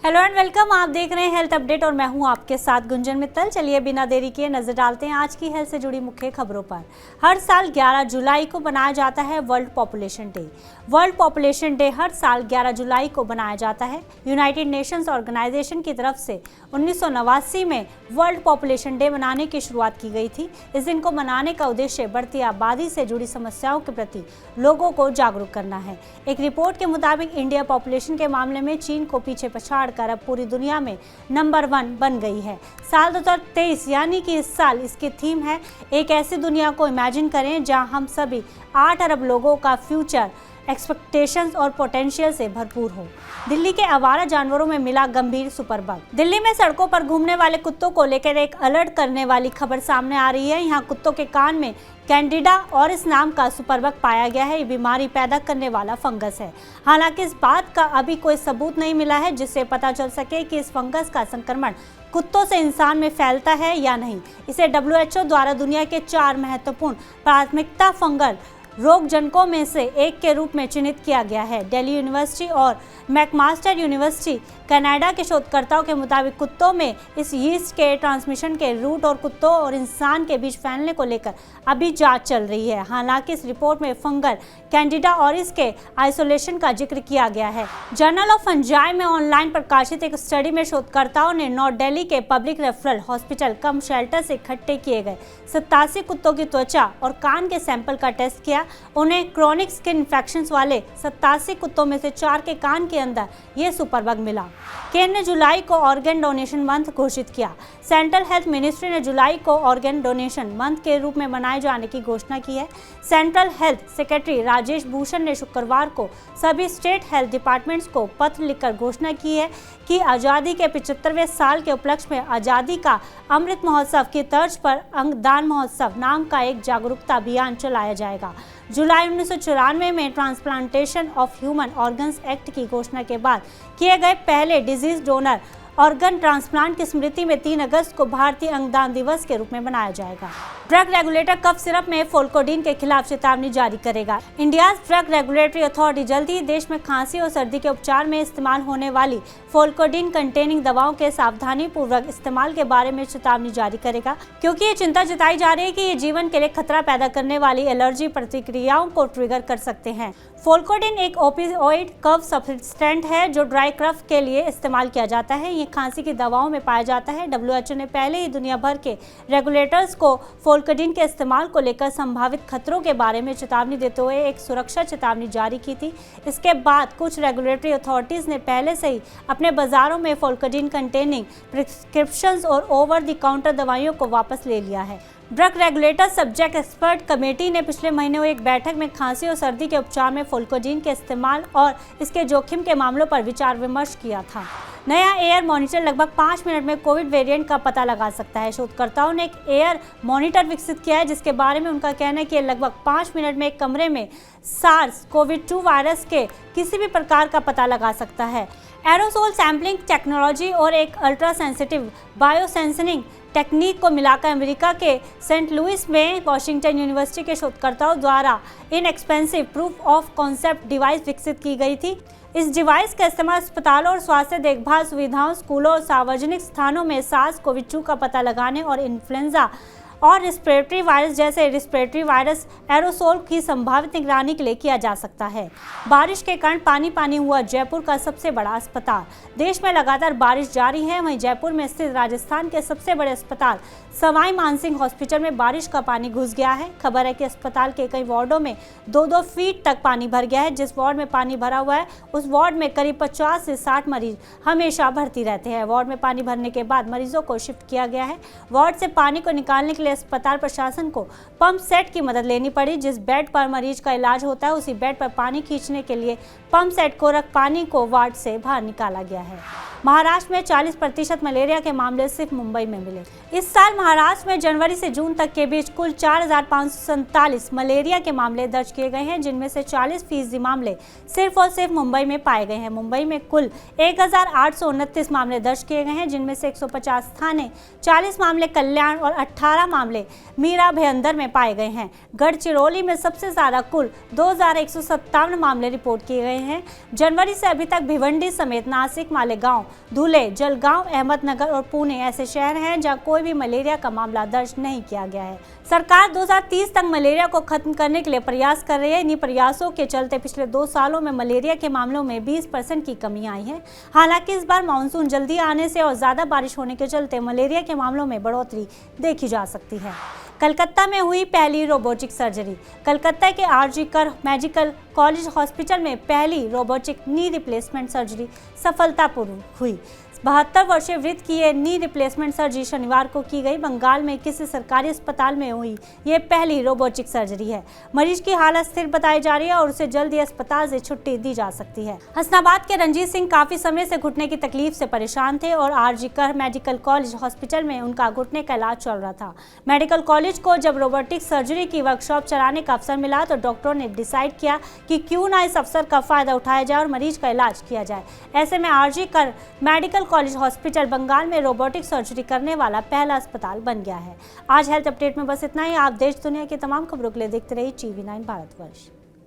Hello and welcome. आप देख रहे हैं हेल्थ अपडेट और मैं हूं आपके साथ गुंजन मित्तल। चलिए बिना देरी किए नजर डालते हैं आज की हेल्थ से जुड़ी मुख्य खबरों पर। हर साल 11 जुलाई को बनाया जाता है world population day. World population day हर साल 11 जुलाई को बनाया जाता है। यूनाइटेड नेशंस ऑर्गेनाइजेशन की तरफ से 1989 में वर्ल्ड पॉपुलेशन डे मनाने की शुरुआत की गई थी। इस दिन को मनाने का उद्देश्य बढ़ती आबादी से जुड़ी समस्याओं के प्रति लोगों को जागरूक करना है। एक रिपोर्ट के मुताबिक इंडिया पॉपुलेशन के मामले में चीन को पीछे पछाड़ कर अब पूरी दुनिया में नंबर 1 बन गई है। साल 2023 यानी कि इस साल इसकी थीम है एक ऐसी दुनिया को इमेजिन करें जहां हम सभी 8 अरब लोगों का फ्यूचर एक्सपेक्टेशंस और पोटेंशियल से भरपूर हो। दिल्ली के आवारा जानवरों में मिला गंभीर सुपर बग। दिल्ली में सड़कों पर घूमने वाले कुत्तों को लेकर एक अलर्ट करने वाली खबर सामने आ रही है। यहाँ कुत्तों के कान में कैंडिडा और इस नाम का सुपर बग पाया गया है। ये बीमारी पैदा करने वाला फंगस है। हालांकि इस बात का अभी कोई सबूत नहीं मिला है जिससे पता चल सके कि इस फंगस का संक्रमण कुत्तों से इंसान में फैलता है या नहीं। इसे WHO द्वारा दुनिया के 4 महत्वपूर्ण प्राथमिकता फंगल रोगजनकों में से एक के रूप में चिन्हित किया गया है। दिल्ली यूनिवर्सिटी और मैकमास्टर यूनिवर्सिटी कनाडा के शोधकर्ताओं के मुताबिक कुत्तों में इस यीस्ट के ट्रांसमिशन के रूट और कुत्तों और इंसान के बीच फैलने को लेकर अभी जांच चल रही है। हालांकि इस रिपोर्ट में फंगल कैंडिडा और इसके आइसोलेशन का जिक्र किया गया है। जर्नल ऑफ फंजाई में ऑनलाइन प्रकाशित एक स्टडी में शोधकर्ताओं ने नॉर्थ दिल्ली के पब्लिक रेफरल हॉस्पिटल कम शेल्टर से इकट्ठे किए गए 87 कुत्तों की त्वचा और कान के सैंपल का टेस्ट किया। उन्हें क्रोनिक स्किन इन्फेक्शंस वाले 87 कुत्तों में से 4 के कान के अंदर ये सुपर बग मिला। केंद्र ने जुलाई को ऑर्गन डोनेशन मंथ घोषित किया। सेंट्रल हेल्थ मिनिस्ट्री ने जुलाई को ऑर्गन डोनेशन मंथ के रूप में मनाए जाने की घोषणा की है। Central health secretary Rajesh Bhushan ने शुक्रवार को सभी स्टेट हेल्थ डिपार्टमेंट्स को पत्र लिखकर घोषणा की है कि आज़ादी के 75वें साल के उपलक्ष्य में आज़ादी का अमृत महोत्सव की तर्ज पर अंगदान महोत्सव नाम का एक जागरूकता अभियान चलाया जाएगा। जुलाई 1994 में transplantation of human organs act की घोषणा के बाद किए गए पहले डिजीज डोनर ऑर्गन ट्रांसप्लांट की स्मृति में 3 अगस्त को भारतीय अंगदान दिवस के रूप में मनाया जाएगा। ड्रग रेगुलेटर कफ सिरप में फोल्कोडीन के खिलाफ चेतावनी जारी करेगा। इंडिया ड्रग रेगुलेटरी अथॉरिटी जल्द ही देश में खांसी और सर्दी के उपचार में इस्तेमाल होने वाली फोल्कोडीन कंटेनिंग दवाओं के सावधानी पूर्वक इस्तेमाल के बारे में चेतावनी जारी करेगा, क्योंकि ये चिंता जताई जा रही है कि ये जीवन के लिए खतरा पैदा करने वाली एलर्जी प्रतिक्रियाओं को ट्रिगर कर सकते हैं। फोल्कोडीन एक ओपियोइड कफ सब्सटेंट है जो ड्राई कफ के लिए इस्तेमाल किया जाता है। ये खांसी की दवाओं में पाया जाता है। WHO ने पहले ही दुनिया भर के रेगुलेटर्स को फोल्कोडीन के इस्तेमाल को लेकर संभावित खतरों के बारे में चेतावनी देते हुए एक सुरक्षा चेतावनी जारी की थी। इसके बाद कुछ रेगुलेटरी अथॉरिटीज ने पहले से ही अपने बाजारों में फोल्कोडीन कंटेनिंग प्रिस्क्रिप्शंस और ओवर द काउंटर दवाइयों को वापस ले लिया है। Drug regulator subject expert committee ने पिछले महीने हुई एक बैठक में खांसी और सर्दी के उपचार में फोल्कोडीन के इस्तेमाल और इसके जोखिम के मामलों पर विचार विमर्श किया था। नया एयर मॉनिटर लगभग 5 मिनट में कोविड वेरिएंट का पता लगा सकता है। शोधकर्ताओं ने एक एयर मॉनिटर विकसित किया है जिसके बारे में उनका कहना है कि लगभग 5 मिनट में एक कमरे में SARS-CoV-2 वायरस के किसी भी प्रकार का पता लगा सकता है। एरोसोल सैम्पलिंग टेक्नोलॉजी और एक अल्ट्रा सेंसिटिव बायोसेंसिंग टेक्निक को मिलाकर अमेरिका के सेंट लुइस में वाशिंगटन यूनिवर्सिटी के शोधकर्ताओं द्वारा inexpensive proof of concept device विकसित की गई थी। इस डिवाइस का इस्तेमाल अस्पतालों और स्वास्थ्य देखभाल सुविधाओं, स्कूलों और सार्वजनिक स्थानों में SARS-CoV-2 का पता लगाने और इन्फ्लुएंजा और रेस्पिरेटरी वायरस जैसे रेस्पिरेटरी वायरस एरोसोल की संभावित निगरानी के लिए किया जा सकता है। बारिश के कारण पानी हुआ जयपुर का सबसे बड़ा अस्पताल। देश में लगातार बारिश जारी है। वहीं जयपुर में स्थित राजस्थान के सबसे बड़े अस्पताल सवाई मानसिंह हॉस्पिटल में बारिश का पानी घुस गया है। खबर है कि अस्पताल के कई वार्डों में 2-2 फीट तक पानी भर गया है। जिस वार्ड में पानी भरा हुआ है उस वार्ड में करीब 50 से 60 मरीज हमेशा भर्ती रहते हैं। वार्ड में पानी भरने के बाद मरीजों को शिफ्ट किया गया है। वार्ड से पानी को निकालने के लिए अस्पताल प्रशासन को पंप सेट की मदद लेनी पड़ी। जिस बेड पर मरीज का इलाज होता है उसी बेड पर पानी खींचने के लिए पंप सेट को रख पानी को वार्ड से बाहर निकाला गया है। महाराष्ट्र में 40% मलेरिया के मामले सिर्फ मुंबई में मिले। इस साल महाराष्ट्र में जनवरी से जून तक के बीच कुल 4,547 मलेरिया के मामले दर्ज किए गए हैं, जिनमें से 40% मामले सिर्फ और सिर्फ मुंबई में पाए गए हैं। मुंबई में कुल 1,829 मामले दर्ज किए गए हैं, जिनमें से 150 थाने, 40 मामले कल्याण और 18 मामले मीरा भयंदर में पाए गए हैं। गढ़चिरौली में सबसे ज्यादा कुल 2,157 मामले रिपोर्ट किए गए हैं। जनवरी से अभी तक भिवंडी समेत नासिक, मालेगांव, धुले, जलगांव, अहमदनगर और पुणे ऐसे शहर हैं जहां कोई भी मलेरिया का मामला दर्ज नहीं किया गया है। सरकार 2030 तक मलेरिया को खत्म करने के लिए प्रयास कर रही है। इन्हीं प्रयासों के चलते पिछले 2 सालों में मलेरिया के मामलों में 20% की कमी आई है। हालांकि इस बार मानसून जल्दी आने से और ज्यादा बारिश होने के चलते मलेरिया के मामलों में बढ़ोतरी देखी जा सकती है। कलकत्ता में हुई पहली रोबोटिक सर्जरी। कलकत्ता के आरजी कर मेडिकल कॉलेज हॉस्पिटल में पहली रोबोटिक नी रिप्लेसमेंट सर्जरी सफलतापूर्वक हुई। 72 वर्षीय वृद्ध की ये नी रिप्लेसमेंट सर्जरी शनिवार को की गई। बंगाल में किसी सरकारी अस्पताल में हुई ये पहली रोबोटिक सर्जरी है। मरीज की हालत स्थिर बताई जा रही है और उसे जल्द ही अस्पताल से छुट्टी दी जा सकती है। हसनाबाद के रंजीत सिंह काफी समय से घुटने की तकलीफ से परेशान थे और आरजी कर मेडिकल कॉलेज हॉस्पिटल में उनका घुटने का इलाज चल रहा था। मेडिकल कॉलेज को जब रोबोटिक सर्जरी की वर्कशॉप चलाने का अवसर मिला तो डॉक्टरों ने डिसाइड किया कि क्यों ना इस अवसर का फायदा उठाया जाए और मरीज का इलाज किया जाए। ऐसे में आरजी कर मेडिकल कॉलेज हॉस्पिटल बंगाल में रोबोटिक सर्जरी करने वाला पहला अस्पताल बन गया है। आज हेल्थ अपडेट में बस इतना ही। आप देश दुनिया की तमाम खबरों के लिए देखते रहिए TV9 भारतवर्ष।